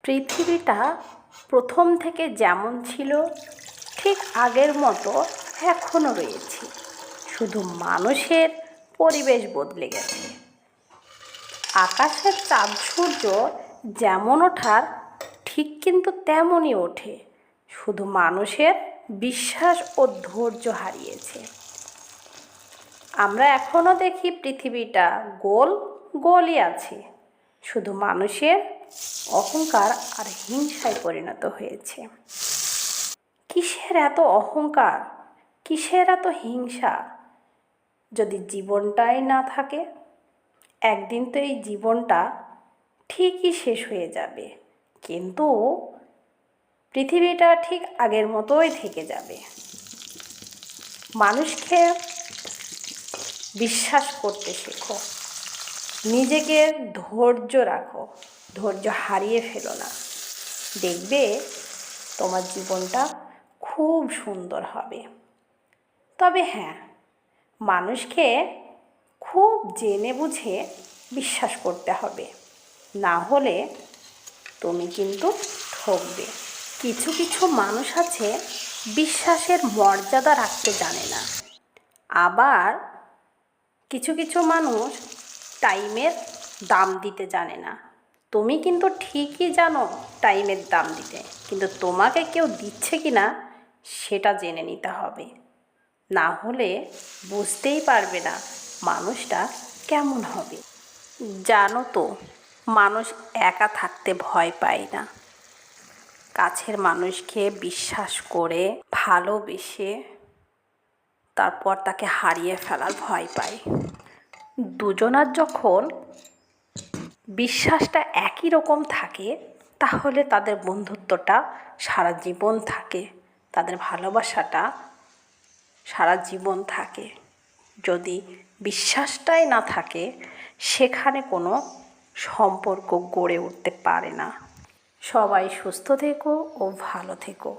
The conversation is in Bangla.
পৃথিবীটা প্রথম থেকে যেমন ছিল ঠিক আগের মতো এখনও রয়েছে, শুধু মানুষের পরিবেশ বদলে গেছে। আকাশের চাঁদ সূর্য যেমন ওঠার ঠিক কিন্তু তেমনই ওঠে, শুধু মানুষের বিশ্বাস ও ধৈর্য হারিয়েছে। আমরা এখনও দেখি পৃথিবীটা গোল গোলই আছে, শুধু মানুষের অহংকার আর হিংসায় পরিণত হয়েছে। কিসের এত অহংকার, কিসের এত হিংসা? যদি জীবনটাই না থাকে, একদিন তো এই জীবনটা ঠিকই শেষ হয়ে যাবে, কিন্তু পৃথিবীটা ঠিক আগের মতোই থেকে যাবে। মানুষকে বিশ্বাস করতে শেখো, নিজেকে ধৈর্য রাখো, ধৈর্য হারিয়ে ফেলো না। দেখবে তোমার জীবনটা খুব সুন্দর হবে। তবে হ্যাঁ, মানুষকে খুব জেনে বুঝে বিশ্বাস করতে হবে, না হলে তুমি কিন্তু ঠকবে। কিছু কিছু মানুষ আছে বিশ্বাসের মর্যাদা রাখতে জানে না, আবার কিছু কিছু মানুষ টাইমের দাম দিতে জানে না। তুমি কিন্তু ঠিকই জানো টাইমের দাম দিতে, কিন্তু তোমাকে কেউ দিচ্ছে কি না সেটা জেনে নিতে হবে, না হলে বুঝতেই পারবে না মানুষটা কেমন হবে। জানো তো, মানুষ একা থাকতে ভয় পায় না, কাছের মানুষকে বিশ্বাস করে ভালোবেসে তারপর তাকে হারিয়ে ফেলার ভয় পায়। দুজনার যখন বিশ্বাসটা একই রকম থাকে, তাহলে তাদের বন্ধুত্বটা সারা জীবন থাকে, তাদের ভালোবাসাটা সারা জীবন থাকে। যদি বিশ্বাসটাই না থাকে, সেখানে কোনো সম্পর্ক গড়ে উঠতে পারে না। সবাই সুস্থ থেকো ও ভালো থেকো।